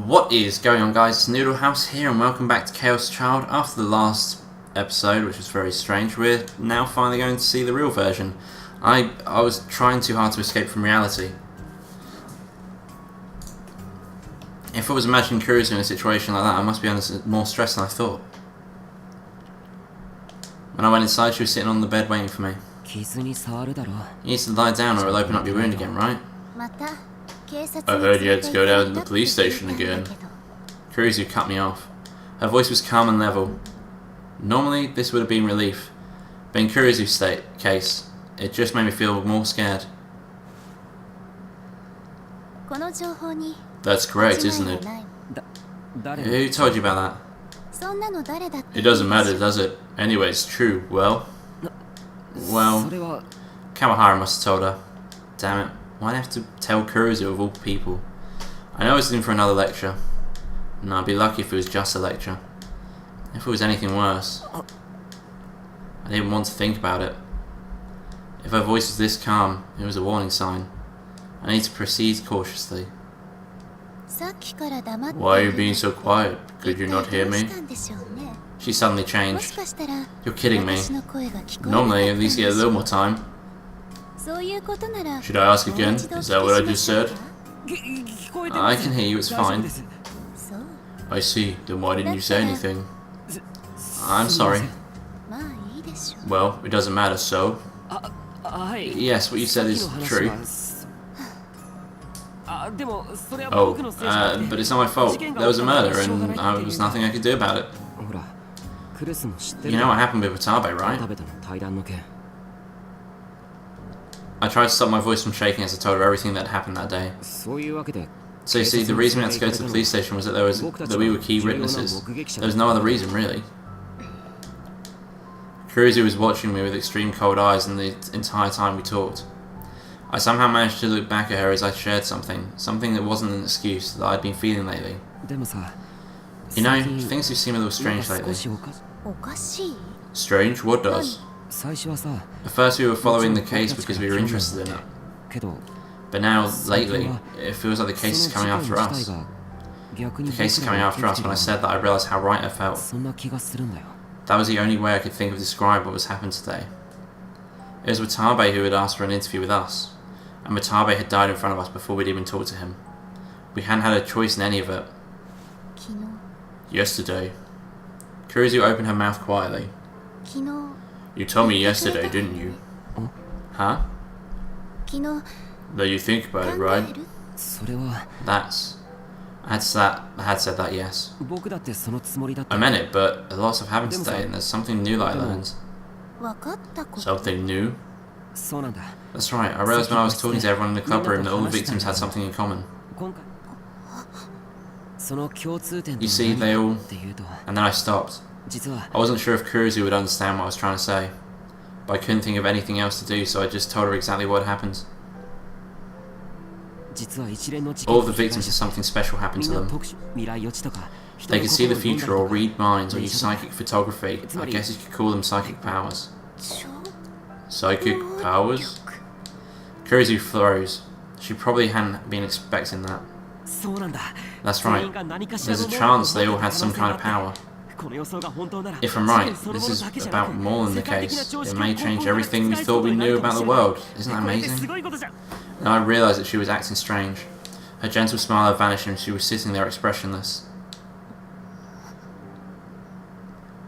What is going on, guys? It's Noodle House here, and welcome back to Chaos Child. After the last episode, which was very strange, we're now finally going to see the real version. I was trying too hard to escape from reality. If I was imagining Kurusu in a situation like that, I must be under more stress than I thought. When I went inside, she was sitting on the bed waiting for me. You need to lie down or it'll open up your wound again, right? I heard you had to go down to the police station again. Kurusu cut me off. Her voice was calm and level. Normally, this would have been relief, but in Kurusu's case, it just made me feel more scared. That's correct, isn't it? Who told you about that? It doesn't matter, does it? Anyway, it's true. Well, Kawahara must have told her. Damn it. Why'd I have to tell Kurusu of all people? I know I was in for another lecture. And I'd be lucky if it was just a lecture. If it was anything worse. I didn't want to think about it. If her voice was this calm, it was a warning sign. I need to proceed cautiously. Why are you being so quiet? Could you not hear me? She suddenly changed. You're kidding me. Normally, I at least get a little more time. Should I ask again? Is that what I just said? I can hear you, it's fine. I see, then why didn't you say anything? I'm sorry. Well, it doesn't matter, so? Yes, what you said is true. Oh, but it's not my fault. There was a murder, and there was nothing I could do about it. You know what happened with Watabe, right? I tried to stop my voice from shaking as I told her everything that happened that day. So you see, the reason we had to go to the police station was that we were key witnesses. There was no other reason, really. Kurusu was watching me with extreme cold eyes and the entire time we talked. I somehow managed to look back at her as I shared something that wasn't an excuse that I'd been feeling lately. You know, things do seem a little strange lately. Strange? What does? At first we were following the case because we were interested in it. But now, lately, it feels like the case is coming after us. The case is coming after us when I said that I realised how right I felt. That was the only way I could think of to describe what was happened today. It was Watabe who had asked for an interview with us, and Watabe had died in front of us before we'd even talked to him. We hadn't had a choice in any of it. Yesterday. Kurusu opened her mouth quietly. You told me yesterday, didn't you? Huh? Though you think about it, right? I had said that, yes. I meant it, but a lot have happened today, and there's something new that I learned. Something new? That's right, I realised when I was talking to everyone in the club room that all the victims had something in common. You see, they all... And then I stopped. I wasn't sure if Kurusu would understand what I was trying to say, but I couldn't think of anything else to do, so I just told her exactly what happened. All of the victims had something special happen to them. They could see the future or read minds or use psychic photography. I guess you could call them psychic powers. Psychic powers? Kurusu froze. She probably hadn't been expecting that. That's right. There's a chance they all had some kind of power. If I'm right, this is about more than the case. It may change everything we thought we knew about the world. Isn't that amazing? And I realised that she was acting strange. Her gentle smile had vanished and she was sitting there expressionless.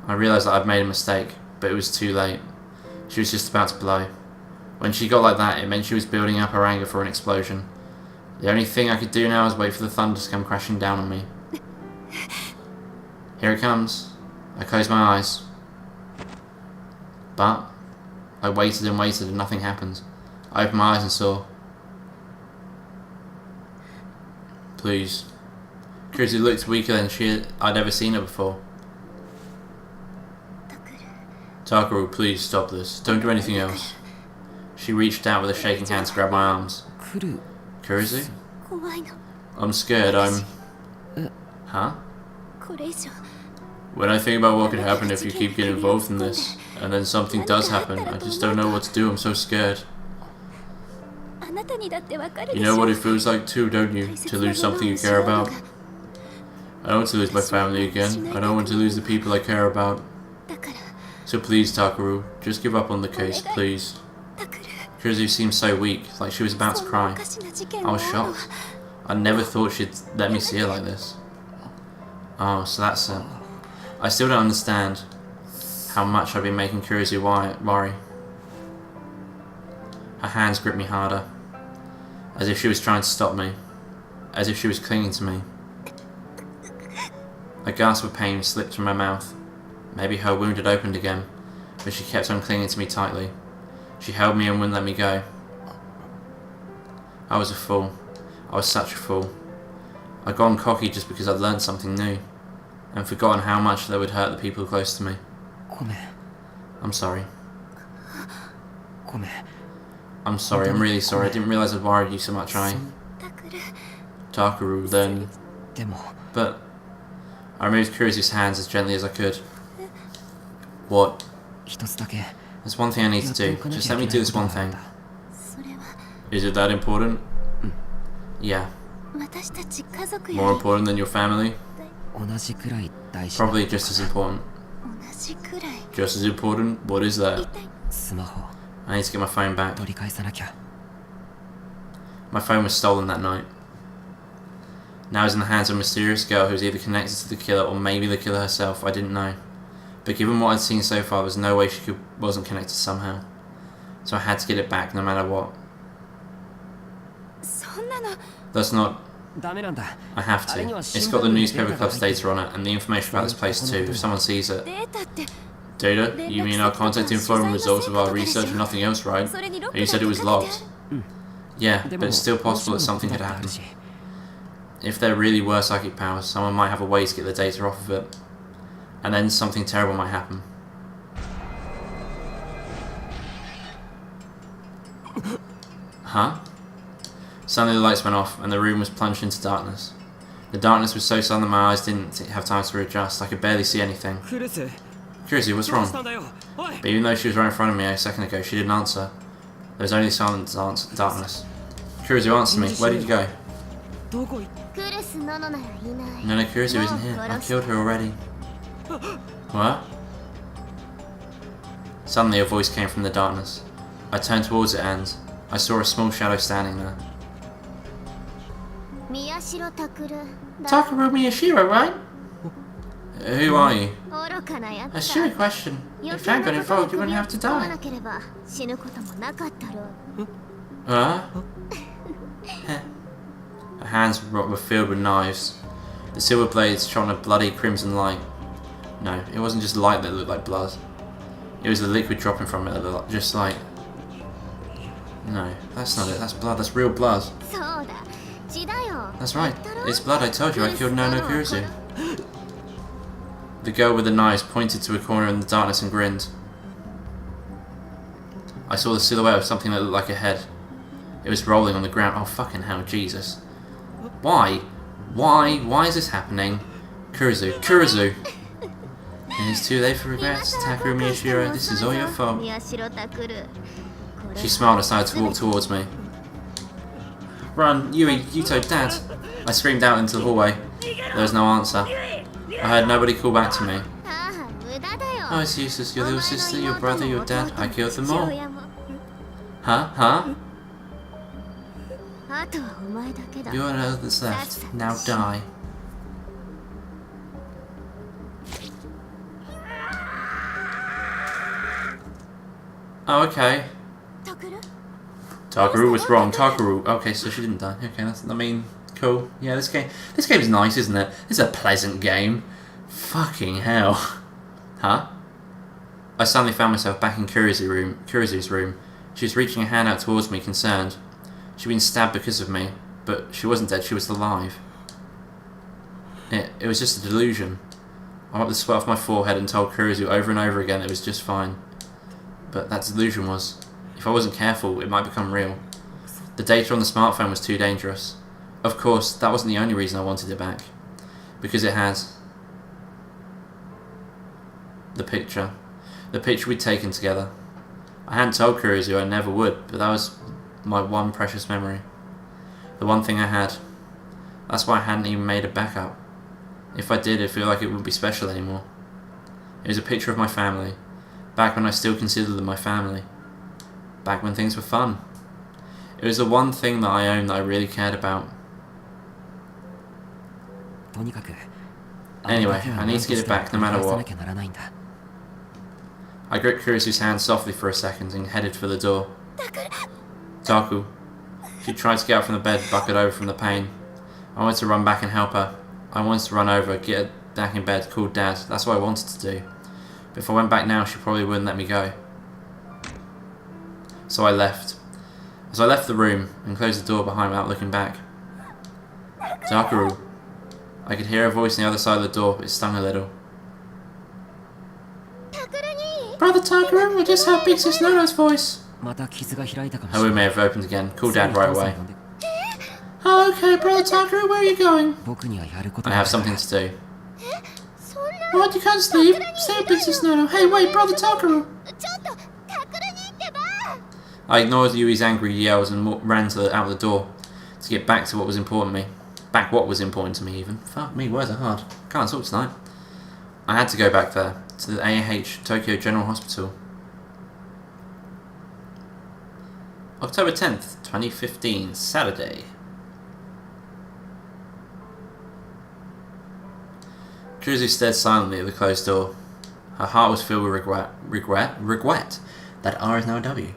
I realised that I'd made a mistake, but it was too late. She was just about to blow. When she got like that, it meant she was building up her anger for an explosion. The only thing I could do now was wait for the thunder to come crashing down on me. Here it comes. I closed my eyes. But I waited and waited and nothing happened. I opened my eyes and saw. Please. Kurusu looked weaker than I'd ever seen her before. Takuru, please stop this. Don't do anything else. She reached out with a shaking hand to grab my arms. Kurusu? I'm scared, Huh? When I think about what could happen if you keep getting involved in this, and then something does happen, I just don't know what to do, I'm so scared. You know what it feels like too, don't you? To lose something you care about. I don't want to lose my family again. I don't want to lose the people I care about. So please, Takuru, just give up on the case, please. Kurusu seemed so weak, like she was about to cry. I was shocked. I never thought she'd let me see her like this. Oh, so that's it. I still don't understand how much I've been making Kurusu worry. Her hands gripped me harder, as if she was trying to stop me, as if she was clinging to me. A gasp of pain slipped from my mouth. Maybe her wound had opened again, but she kept on clinging to me tightly. She held me and wouldn't let me go. I was a fool. I was such a fool. I'd gone cocky just because I'd learned something new, and forgotten how much that would hurt the people close to me. I'm sorry. I'm sorry, I'm really sorry. I didn't realise I'd worried you so much, Takuru, then... But... I removed Kurusu's hands as gently as I could. What? There's one thing I need to do. Just let me do this one thing. Is it that important? Yeah. More important than your family? Probably just as important. Just as important? What is that? I need to get my phone back. My phone was stolen that night. Now it's in the hands of a mysterious girl who was either connected to the killer or maybe the killer herself. I didn't know. But given what I'd seen so far, there was no way she wasn't connected somehow. So I had to get it back no matter what. That's not... I have to. It's got the newspaper club's data on it and the information about this place too, if someone sees it. Data? You mean our contact info and results of our research and nothing else, right? And you said it was logged. Yeah, but it's still possible that something could happen. If there really were psychic powers, someone might have a way to get the data off of it. And then something terrible might happen. Huh? Suddenly the lights went off and the room was plunged into darkness. The darkness was so sudden that my eyes didn't have time to readjust. I could barely see anything. Kurusu, what's wrong? But even though she was right in front of me a second ago, she didn't answer. There was only silent darkness. Kurusu, answer me. Where did you go? No, Kurusu isn't here. I killed her already. What? Suddenly a voice came from the darkness. I turned towards it and I saw a small shadow standing there. Takuru Miyashiro, right? Who are you? A silly question. If I got involved, you wouldn't have to die. Huh? Her hands were filled with knives. The silver blades shone a bloody crimson light. No, it wasn't just light that looked like blood. It was the liquid dropping from it that looked just like... No, that's not it. That's blood. That's real blood. That's right. It's blood. I told you. I killed Nono Kurusu. The girl with the knives pointed to a corner in the darkness and grinned. I saw the silhouette of something that looked like a head. It was rolling on the ground. Oh, fucking hell, Jesus. Why? Why is this happening? Kurusu. Kurusu! It is too late for regrets. Takuru Miyashiro, this is all your fault. She smiled and started to walk towards me. Run, Yui, Yuto, Dad! I screamed out into the hallway. There was no answer. I heard nobody call back to me. Oh, it's useless. Your little sister, your brother, your dad. I killed them all. Huh? Huh? You're all that's left. Now die. Oh, okay. Takuru was wrong. Takuru. Okay, so she didn't die. Okay, that's, I mean, cool. Yeah, this game's nice, isn't it? It's a pleasant game. Fucking hell. Huh? I suddenly found myself back in Kurusu's room. She was reaching a hand out towards me, concerned. She'd been stabbed because of me, but she wasn't dead, she was alive. It was just a delusion. I wiped the sweat off my forehead and told Kurusu over and over again it was just fine. But that delusion was... If I wasn't careful, it might become real. The data on the smartphone was too dangerous. Of course, that wasn't the only reason I wanted it back. Because it had... the picture. The picture we'd taken together. I hadn't told Kurusu I never would, but that was my one precious memory. The one thing I had. That's why I hadn't even made a backup. If I did, it'd feel like it wouldn't be special anymore. It was a picture of my family, back when I still considered them my family. Back when things were fun. It was the one thing that I owned that I really cared about. Anyway, I need to get it back no matter what. I gripped Kurisu's hand softly for a second and headed for the door. Taku. She tried to get up from the bed, buckled over from the pain. I wanted to run back and help her. I wanted to run over, get her back in bed, call Dad. That's what I wanted to do. But if I went back now, she probably wouldn't let me go. So I left. As I left the room and closed the door behind me without looking back. Takuru. I could hear a voice on the other side of the door, but it stung a little. Brother Takuru, I just heard Big Sis Nono's voice. Her wound may have opened again. Call Dad right away. Oh, okay, Brother Takuru, where are you going? I have something to do. What, you can't sleep? Stay with Big Sis Nono. Hey, wait, Brother Takuru! I ignored Yui's angry yells and ran out the door to get back to what was important to me. Back what was important to me, even. Fuck me, words are hard. Can't talk tonight. I had to go back there, to the AH Tokyo General Hospital. October 10th, 2015, Saturday. Kurisu stared silently at the closed door. Her heart was filled with regret. That R is now a W.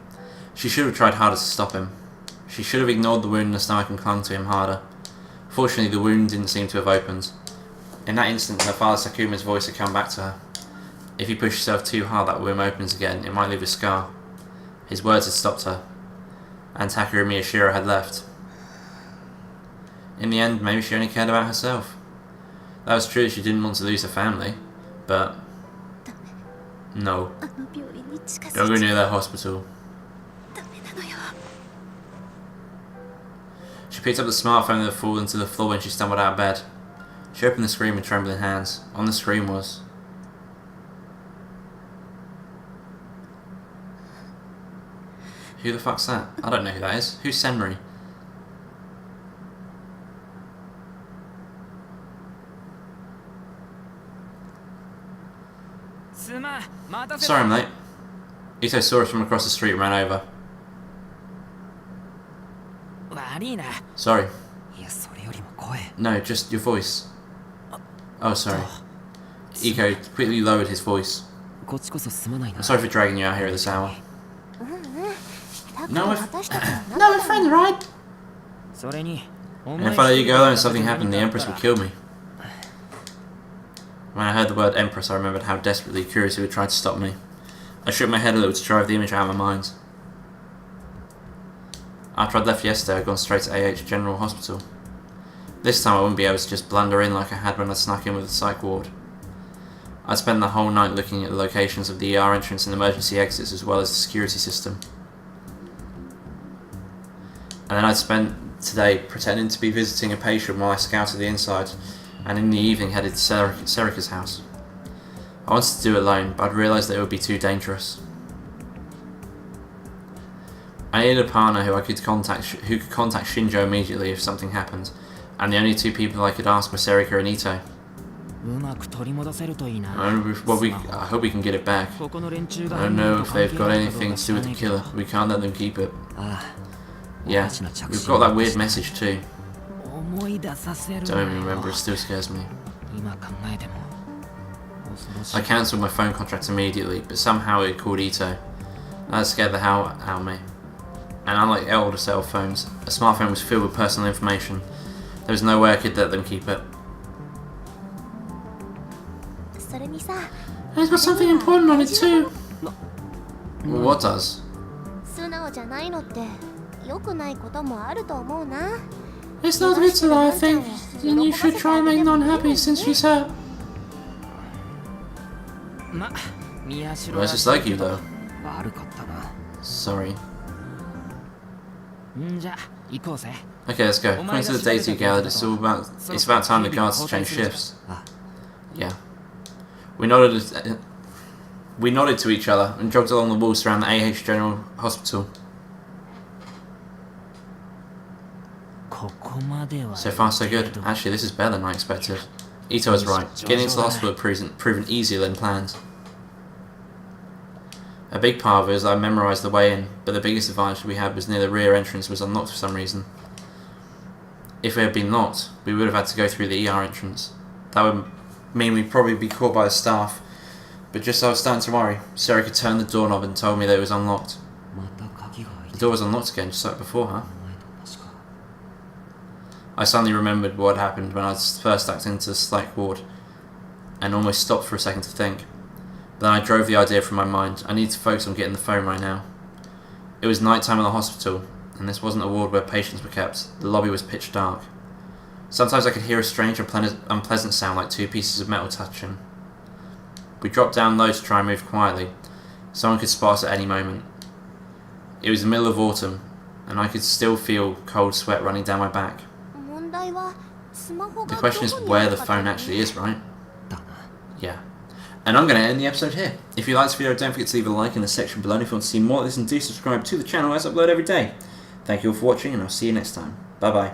She should have tried harder to stop him. She should have ignored the wound in the stomach and clung to him harder. Fortunately, the wound didn't seem to have opened. In that instant, her father Sakuma's voice had come back to her. If you push yourself too hard, that wound opens again. It might leave a scar. His words had stopped her. And Takuru Miyashiro had left. In the end, maybe she only cared about herself. That was true, she didn't want to lose her family. But... no. Don't go near that hospital. She picked up the smartphone that had fallen to the floor when she stumbled out of bed. She opened the screen with trembling hands. On the screen was... who the fuck's that? I don't know who that is. Who's Senri? Sorry I'm late. Ito saw us from across the street and ran over. Sorry. No, just your voice. Oh, sorry. Iko quickly lowered his voice. I'm sorry for dragging you out here at this hour. No, we're friends, right? And if I let you go and something happened, the Empress would kill me. When I heard the word Empress, I remembered how desperately Kurisu had tried to stop me. I shook my head a little to drive the image out of my mind. After I'd left yesterday, I'd gone straight to AH General Hospital. This time I wouldn't be able to just blunder in like I had when I snuck in with the psych ward. I'd spent the whole night looking at the locations of the ER entrance and emergency exits as well as the security system. And then I'd spent today pretending to be visiting a patient while I scouted the inside, and in the evening headed to Serika's house. I wanted to do it alone, but I'd realised that it would be too dangerous. I needed a partner who could contact Shinjo immediately if something happened, and the only two people I could ask were Serika and Ito. I hope we can get it back. I don't know if they've got anything to do with the killer. We can't let them keep it. Yeah, we've got that weird message too. Don't even remember, it still scares me. I cancelled my phone contract immediately, but somehow it called Ito. That scared the hell out of me. And unlike older cell phones, a smartphone was filled with personal information. There was no way I could let them keep it. It's got something important on it too. Well, what does? It's not good to lie, I think, and you should try and make Non happy since she's hurt. Well, it's just like you though. Sorry. Okay, let's go. According to the data you gathered, it's about time the guards change shifts. Yeah. We nodded to each other and jogged along the walls around the AH General Hospital. So far so good. Actually, this is better than I expected. Ito was right. Getting into the hospital had proven easier than planned. A big part of it is I memorised the way in, but the biggest advantage we had was near the rear entrance was unlocked for some reason. If it had been locked, we would have had to go through the ER entrance. That would mean we'd probably be caught by the staff, but just as I was starting to worry, Sarah could turn the doorknob and told me that it was unlocked. The door was unlocked again, just like before, huh? I suddenly remembered what had happened when I was first acted into the psych ward, and almost stopped for a second to think. Then I drove the idea from my mind. I need to focus on getting the phone right now. It was night time in the hospital, and this wasn't a ward where patients were kept. The lobby was pitch dark. Sometimes I could hear a strange unpleasant sound like two pieces of metal touching. We dropped down low to try and move quietly. Someone could spot us at any moment. It was the middle of autumn, and I could still feel cold sweat running down my back. The question is where the phone actually is, right? Yeah. And I'm going to end the episode here. If you liked this video, don't forget to leave a like in the section below. And if you want to see more of this, and do subscribe to the channel as I upload every day. Thank you all for watching, and I'll see you next time. Bye bye.